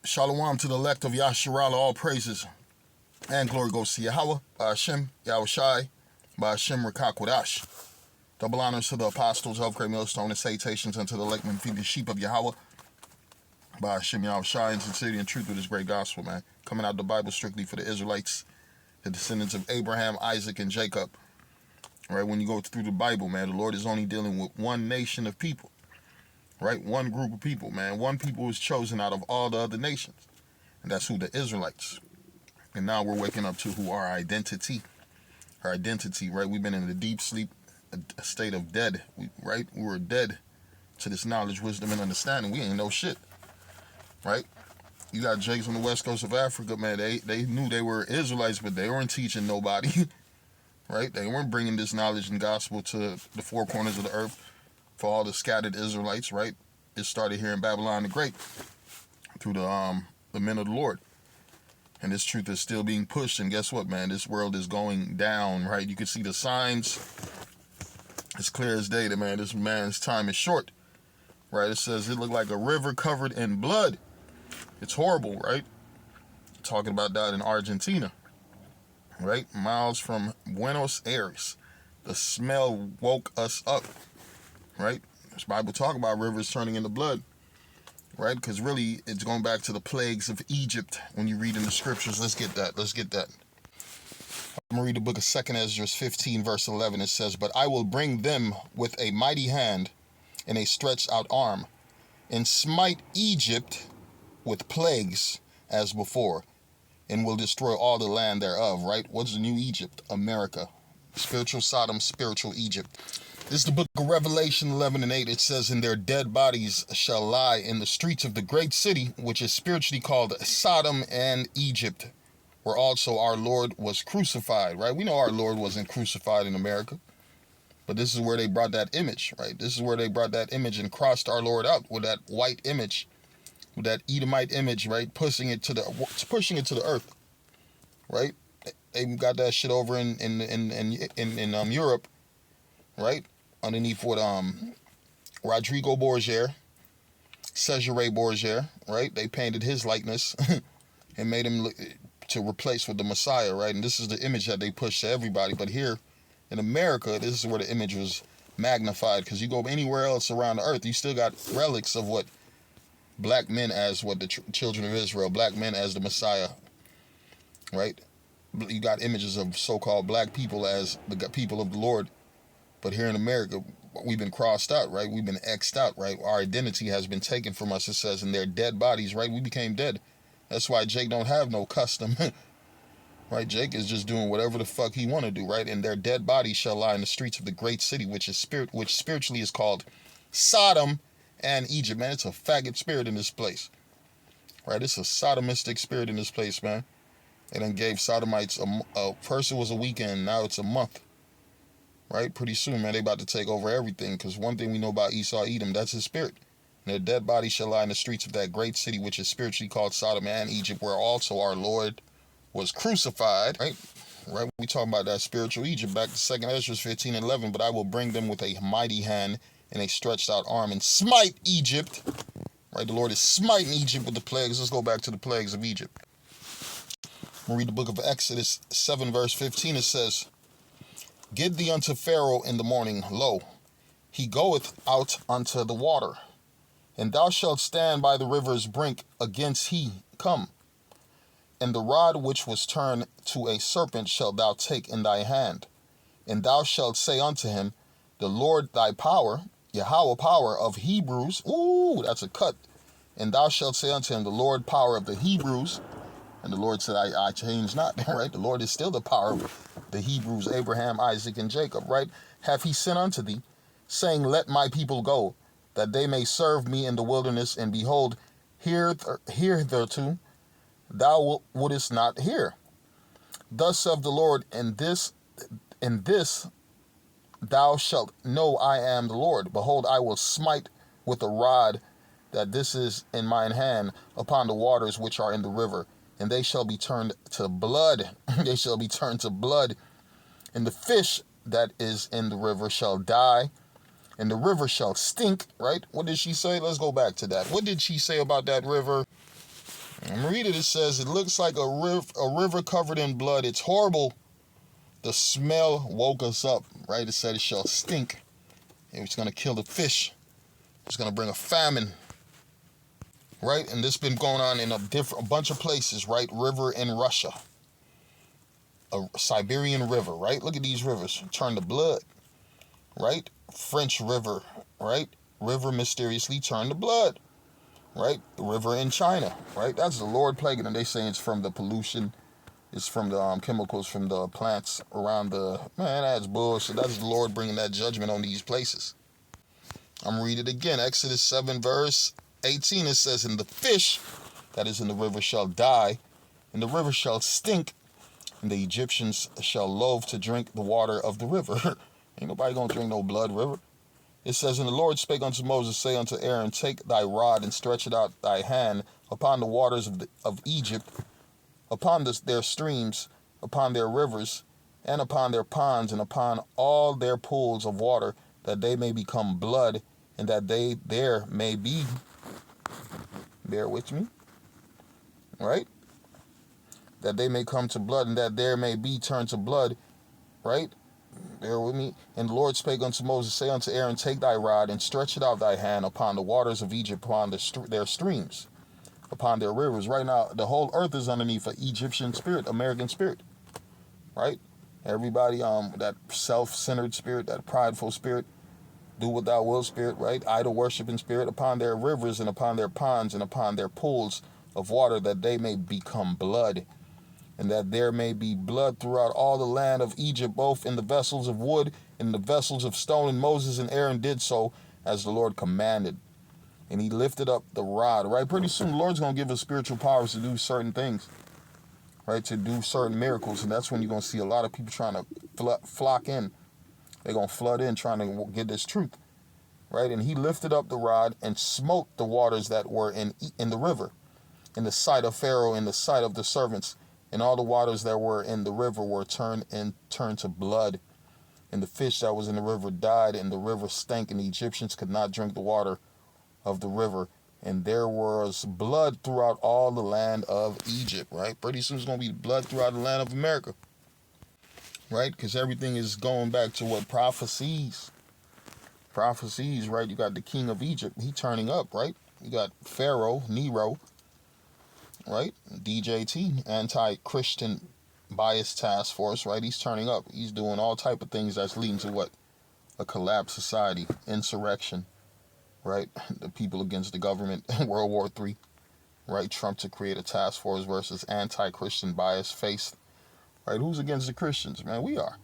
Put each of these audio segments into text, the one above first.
Shalom to the elect of Yasharala, all praises and glory goes to Yahweh, Hashem, Yahweh Shai, Hashem Rakakwadash. Double honors to the apostles of Great Millstone and salutations unto the elect men feed the sheep of Yahweh, Hashem, Yahweh Shai, in sincerity and truth with this great gospel, man. Coming out the Bible strictly for the Israelites, the descendants of Abraham, Isaac, and Jacob. Right, when you go through the Bible, man, the Lord is only dealing with one nation of people. Right, one group of people, man. One people is chosen out of all the other nations. And that's who? The Israelites. And now we're waking up to who our identity. Our identity, right? We've been in a deep sleep, a state of dead, right? We were dead to this knowledge, wisdom, and understanding. We ain't know shit, right? You got Jakes on the west coast of Africa, man. They knew they were Israelites, but they weren't teaching nobody, right? They weren't bringing this knowledge and gospel to the four corners of the earth for all the scattered Israelites, right? It started here in Babylon the Great through the men of the Lord. And this truth is still being pushed. And guess what, man? This world is going down, right? You can see the signs. It's clear as day that, man, this man's time is short, right? It says it looked like a river covered in blood. It's horrible, right? Talking about that in Argentina, right? Miles from Buenos Aires. The smell woke us up, right? This Bible talk about rivers turning into blood, right? Because really, it's going back to the plagues of Egypt when you read in the scriptures. Let's get that. I'm going to read the book of 2 Ezra 15, verse 11. It says, "But I will bring them with a mighty hand and a stretched out arm, and smite Egypt with plagues as before, and will destroy all the land thereof." Right? What's the new Egypt? America. Spiritual Sodom, spiritual Egypt. This is the book of Revelation 11 and 8. It says, "And their dead bodies shall lie in the streets of the great city, which is spiritually called Sodom and Egypt, where also our Lord was crucified." Right? We know our Lord wasn't crucified in America, but this is where they brought that image, right? This is where they brought that image and crossed our Lord out with that white image, with that Edomite image, right? Pushing it to the earth, right? They got that shit over in Europe, right? Underneath what Rodrigo Borgia, Cesare Borgia, right? They painted his likeness and made him look to replace with the Messiah, right? And this is the image that they push to everybody. But here in America, this is where the image was magnified, because you go anywhere else around the earth, you still got relics of what black men as what the children of Israel, black men as the Messiah, right? You got images of so-called black people as the people of the Lord. But here in America, we've been crossed out, right? We've been X'd out, right? Our identity has been taken from us. It says in their dead bodies, right? We became dead. That's why Jake don't have no custom, right? Jake is just doing whatever the fuck he want to do, right? And their dead bodies shall lie in the streets of the great city, which spiritually is called Sodom and Egypt, man. It's a faggot spirit in this place, right? It's a sodomistic spirit in this place, man. They done gave sodomites first it was a weekend, now it's a month. Right? Pretty soon, man, they about to take over everything, because one thing we know about Esau, Edom, that's his spirit. And their dead bodies shall lie in the streets of that great city, which is spiritually called Sodom and Egypt, where also our Lord was crucified, right? Right? We talking about that spiritual Egypt. Back to 2 Ezra 15 and 11. "But I will bring them with a mighty hand and a stretched out arm, and smite Egypt." Right? The Lord is smiting Egypt with the plagues. Let's go back to the plagues of Egypt. We'll read the book of Exodus 7, verse 15. It says, "Get thee unto Pharaoh in the morning, lo, he goeth out unto the water, and thou shalt stand by the river's brink against he come. And the rod which was turned to a serpent shalt thou take in thy hand, and thou shalt say unto him, The Lord thy power, Yahweh power of Hebrews," ooh, that's a cut, "and thou shalt say unto him, The Lord power of the Hebrews." And the Lord said, I change not, right? The Lord is still the power of the Hebrews, Abraham, Isaac, and Jacob, right? "Hath he sent unto thee, saying, Let my people go, that they may serve me in the wilderness, and behold, hitherto thou wouldest not hear. Thus saith the Lord, in this thou shalt know I am the Lord. Behold, I will smite with a rod that this is in mine hand upon the waters which are in the river, and they shall be turned to blood." They shall be turned to blood. "And the fish that is in the river shall die, and the river shall stink," right? What did she say? Let's go back to that. What did she say about that river? I'm reading it. It says, it looks like a river covered in blood. It's horrible. The smell woke us up, right? It said it shall stink. It was going to kill the fish. It's going to bring a famine, right? And this been going on in a bunch of places, right? River in Russia. A Siberian river, right? Look at these rivers. Turn to blood, right? French river, right? River mysteriously turned to blood, right? The river in China, right? That's the Lord plaguing them. They say it's from the pollution. It's from the chemicals from the plants around the... Man, that's bullshit. That's the Lord bringing that judgment on these places. I'm reading it again. Exodus 7 verse 18. It says, and the fish that is in the river shall die, and the river shall stink, and the Egyptians shall loathe to drink the water of the river. Ain't nobody gonna drink no blood river. It says, and the Lord spake unto Moses, say unto Aaron, take thy rod and stretch it out thy hand upon the waters of Egypt, upon their streams, upon their rivers, and upon their ponds, and upon all their pools of water, that they may become blood, and that there may be, bear with me, right? That they may come to blood, and that there may be turned to blood, right? Bear with me. And the Lord spake unto Moses, say unto Aaron, take thy rod and stretch it out thy hand upon the waters of Egypt, upon their streams, upon their rivers. Right now, the whole earth is underneath an Egyptian spirit, American spirit, right? Everybody, that self-centered spirit, that prideful spirit, do what thou wilt spirit, right? Idol worshiping spirit, upon their rivers and upon their ponds and upon their pools of water, that they may become blood, and that there may be blood throughout all the land of Egypt, both in the vessels of wood and the vessels of stone. And Moses and Aaron did so as the Lord commanded. And he lifted up the rod, right? Pretty soon the Lord's going to give us spiritual powers to do certain things, right? To do certain miracles. And that's when you're going to see a lot of people trying to flock in. They're going to flood in trying to get this truth, right? And he lifted up the rod and smote the waters that were in the river, in the sight of Pharaoh, in the sight of the servants. And all the waters that were in the river were turned to blood. And the fish that was in the river died, and the river stank, and the Egyptians could not drink the water of the river. And there was blood throughout all the land of Egypt, right? Pretty soon it's going to be blood throughout the land of America, right? Because everything is going back to what prophecies, right? You got the king of Egypt, he turning up, right? You got Pharaoh, Nero, right? DJT, anti-Christian bias task force, right? He's turning up. He's doing all type of things that's leading to what? A collapsed society, insurrection, right? The people against the government, World War III, right? Trump to create a task force versus anti-Christian bias faced, right? Who's against the Christians? Man, we are,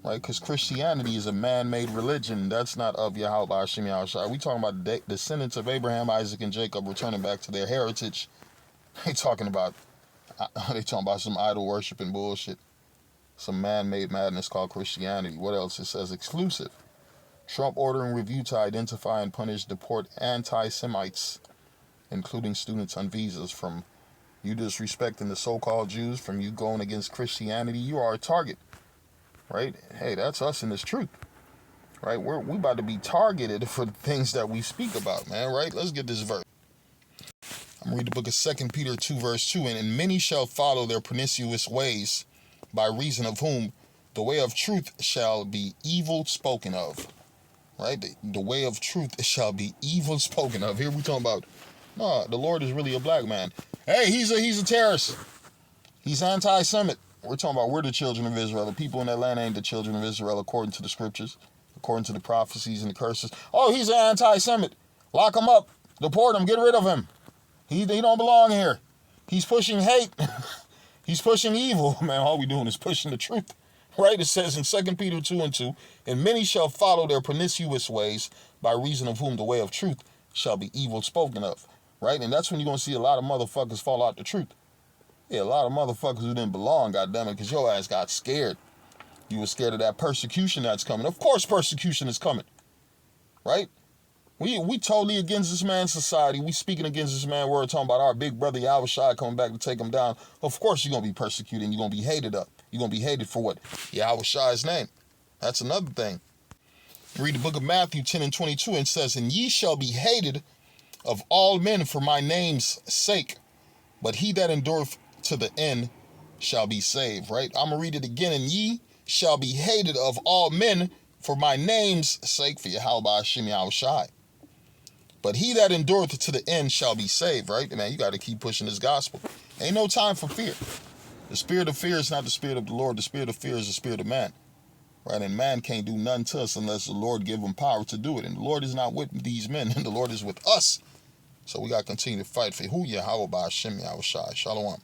right? Because Christianity is a man-made religion. That's not of Yahweh Hashem Yahushua. We talking about the descendants of Abraham, Isaac, and Jacob returning back to their heritage. They talking about some idol worshiping bullshit, some man-made madness called Christianity. What else? It says exclusive. Trump ordering review to identify and punish, deport anti-Semites, including students on visas. From you disrespecting the so-called Jews, from you going against Christianity, you are a target, right? Hey, that's us in this truth, right? We about to be targeted for the things that we speak about, man, right? Let's get this verse. I'm reading the book of 2 Peter 2 verse 2. And many shall follow their pernicious ways, by reason of whom the way of truth shall be evil spoken of. Right? The way of truth shall be evil spoken of. Here we talking about, no, the Lord is really a black man. Hey, he's a terrorist. He's anti-Semite. We're talking about we're the children of Israel. The people in that land ain't the children of Israel according to the scriptures, according to the prophecies and the curses. Oh, he's an anti-Semite. Lock him up. Deport him. Get rid of him. He don't belong here. He's pushing hate. He's pushing evil. Man, all we doing is pushing the truth. Right? It says in 2 Peter 2 and 2, and many shall follow their pernicious ways, by reason of whom the way of truth shall be evil spoken of. Right? And that's when you're going to see a lot of motherfuckers fall out the truth. Yeah, a lot of motherfuckers who didn't belong, goddammit, because your ass got scared. You were scared of that persecution that's coming. Of course persecution is coming. Right? We totally against this man's society. We speaking against this man. We're talking about our big brother Yahushua coming back to take him down. Of course you're going to be persecuted and you're going to be hated up. You're going to be hated for what? Yahushua's name. That's another thing. Read the book of Matthew 10 and 22 and it says, and ye shall be hated of all men for my name's sake, But he that endureth to the end shall be saved, right? I'm going to read it again. And ye shall be hated of all men for my name's sake, for Yahweh Hashem Yahushai. But he that endureth to the end shall be saved, right? Man, you got to keep pushing this gospel. Ain't no time for fear. The spirit of fear is not the spirit of the Lord. The spirit of fear is the spirit of man, right? And man can't do nothing to us unless the Lord give him power to do it. And the Lord is not with these men, and the Lord is with us. So we got to continue to fight for who Yahweh Hashem Yahushai. Shalom.